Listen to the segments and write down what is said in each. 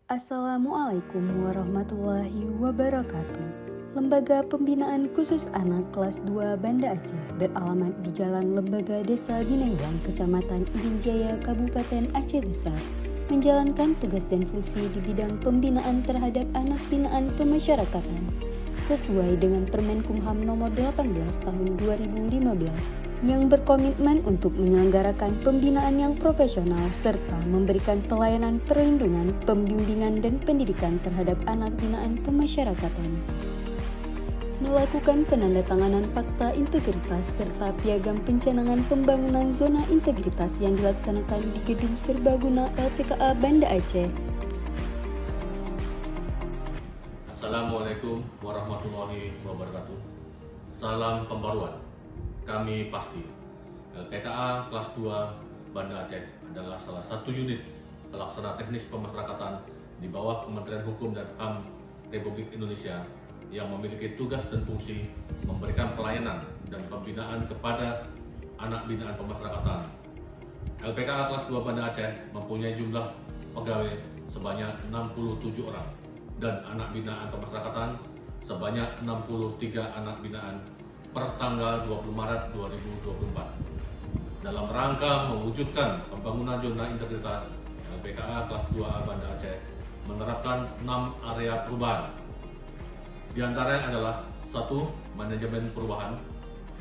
Assalamualaikum warahmatullahi wabarakatuh. Lembaga Pembinaan Khusus Anak Kelas 2 Banda Aceh beralamat di Jalan Lembaga Desa Binengbang, Kecamatan Ibin Jaya, Kabupaten Aceh Besar, menjalankan tugas dan fungsi di bidang pembinaan terhadap anak binaan pemasyarakatan sesuai dengan Permenkumham nomor 18 tahun 2015 yang berkomitmen untuk menyelenggarakan pembinaan yang profesional serta memberikan pelayanan perlindungan, pembimbingan dan pendidikan terhadap anak binaan pemasyarakatan. Melakukan penandatanganan fakta integritas serta piagam pencanangan pembangunan zona integritas yang dilaksanakan di Gedung Serbaguna LPKA Banda Aceh. Assalamualaikum warahmatullahi wabarakatuh. Salam pembaruan. Kami pasti LPKA kelas 2 Banda Aceh adalah salah satu unit pelaksana teknis pemasyarakatan di bawah Kementerian Hukum dan HAM Republik Indonesia yang memiliki tugas dan fungsi memberikan pelayanan dan pembinaan kepada anak binaan pemasyarakatan. LPKA kelas 2 Banda Aceh mempunyai jumlah pegawai sebanyak 67 orang dan anak binaan pemasyarakatan sebanyak 63 anak binaan per tanggal 20 Maret 2024. Dalam rangka mewujudkan pembangunan zona integritas, LPKA kelas 2A Banda Aceh menerapkan 6 area perubahan. Di antaranya adalah 1. Manajemen perubahan,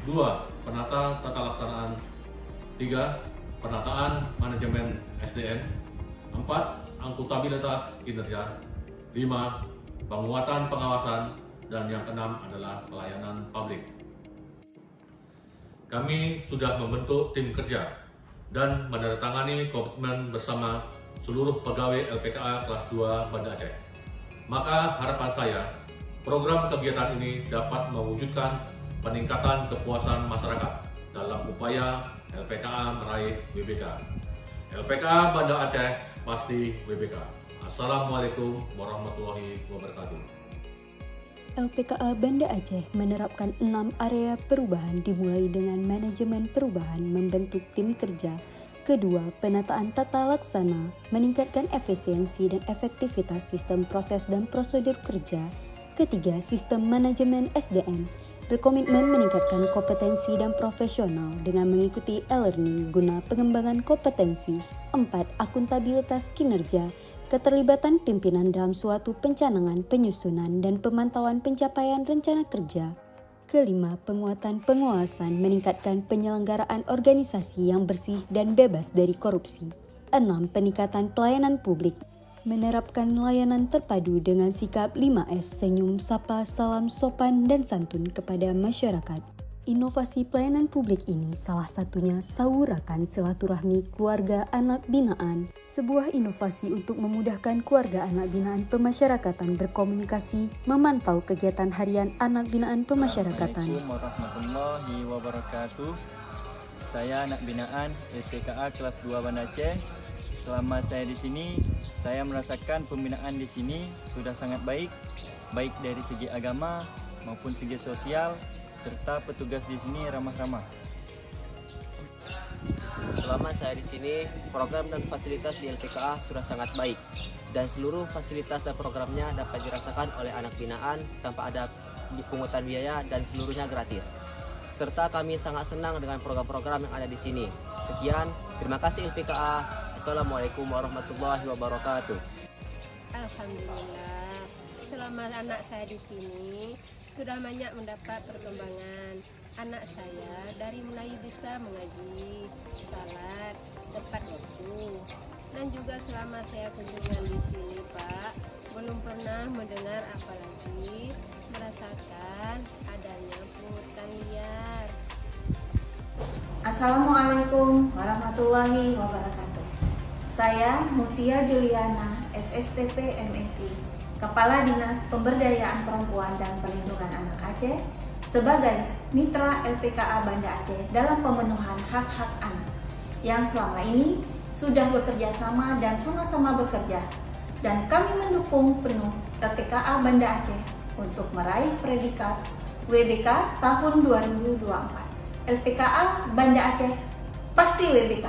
2. Penata tata laksanaan, 3. Penataan manajemen SDM, 4. Akuntabilitas kinerja, 5. Penguatan pengawasan, dan yang keenam adalah pelayanan publik. Kami sudah membentuk tim kerja dan menandatangani komitmen bersama seluruh pegawai LPKA kelas 2 Banda Aceh. Maka harapan saya, program kegiatan ini dapat mewujudkan peningkatan kepuasan masyarakat dalam upaya LPKA meraih WBK. LPKA Banda Aceh pasti WBK. Assalamualaikum warahmatullahi wabarakatuh. LPKA Banda Aceh menerapkan 6 area perubahan dimulai dengan manajemen perubahan membentuk tim kerja, kedua penataan tata laksana, meningkatkan efisiensi dan efektivitas sistem proses dan prosedur kerja, ketiga sistem manajemen SDM, berkomitmen meningkatkan kompetensi dan profesional dengan mengikuti e-learning guna pengembangan kompetensi, 4. Akuntabilitas kinerja, keterlibatan pimpinan dalam suatu pencanangan, penyusunan, dan pemantauan pencapaian rencana kerja. Kelima, penguatan pengawasan meningkatkan penyelenggaraan organisasi yang bersih dan bebas dari korupsi. 6. Peningkatan pelayanan publik, menerapkan layanan terpadu dengan sikap 5S, senyum, sapa, salam, sopan, dan santun kepada masyarakat. Inovasi pelayanan publik ini salah satunya Saurakan Silaturahmi Keluarga Anak Binaan, sebuah inovasi untuk memudahkan keluarga anak binaan pemasyarakatan berkomunikasi, memantau kegiatan harian anak binaan pemasyarakatan. Assalamualaikum warahmatullahi wabarakatuh. Saya anak binaan LPKA kelas 2 Banda Aceh. Selama saya di sini, saya merasakan pembinaan di sini sudah sangat baik dari segi agama maupun segi sosial, serta petugas di sini ramah-ramah. Selama saya di sini, program dan fasilitas di LPKA sudah sangat baik dan seluruh fasilitas dan programnya dapat dirasakan oleh anak binaan tanpa ada pungutan biaya dan seluruhnya gratis. Serta kami sangat senang dengan program-program yang ada di sini. Sekian, terima kasih LPKA. Assalamualaikum warahmatullahi wabarakatuh. Alhamdulillah, selama anak saya di sini sudah banyak mendapat perkembangan. Anak saya dari mulai bisa mengaji, salat, tepat waktu. Dan juga selama saya kunjungan di sini, Pak, belum pernah mendengar apalagi merasakan adanya pungutan liar. Assalamualaikum warahmatullahi wabarakatuh. Saya Mutia Juliana, SSTP MSI, Kepala Dinas Pemberdayaan Perempuan dan Perlindungan Anak Aceh, sebagai mitra LPKA Banda Aceh dalam pemenuhan hak-hak anak yang selama ini sudah bekerja sama dan sama-sama bekerja, dan kami mendukung penuh LPKA Banda Aceh untuk meraih predikat WBK tahun 2024. LPKA Banda Aceh pasti WBK.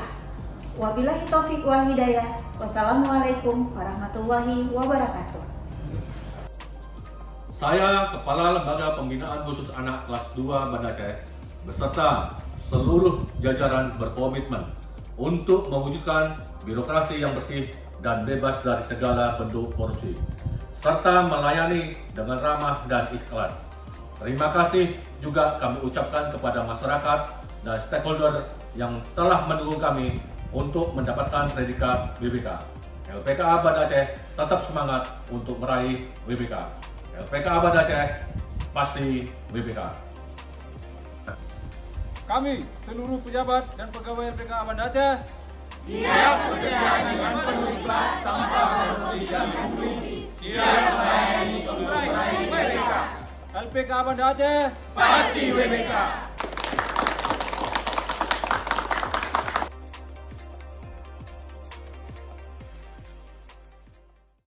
Wabillahi taufik wal hidayah. Wassalamualaikum warahmatullahi wabarakatuh. Saya Kepala Lembaga Pembinaan Khusus Anak kelas 2 Banda Aceh beserta seluruh jajaran berkomitmen untuk mewujudkan birokrasi yang bersih dan bebas dari segala bentuk korupsi, serta melayani dengan ramah dan ikhlas. Terima kasih juga kami ucapkan kepada masyarakat dan stakeholder yang telah mendukung kami untuk mendapatkan predikat WBK. LPKA Banda Aceh tetap semangat untuk meraih WBK. LPKA Banda Aceh pasti WBK. Kami, seluruh pejabat dan pegawai LPKA Banda Aceh, siap bekerja dengan penuh ikhlas tanpa korupsi dan pungli, siap melayani untuk meraih WBK. LPKA Banda Aceh pasti WBK.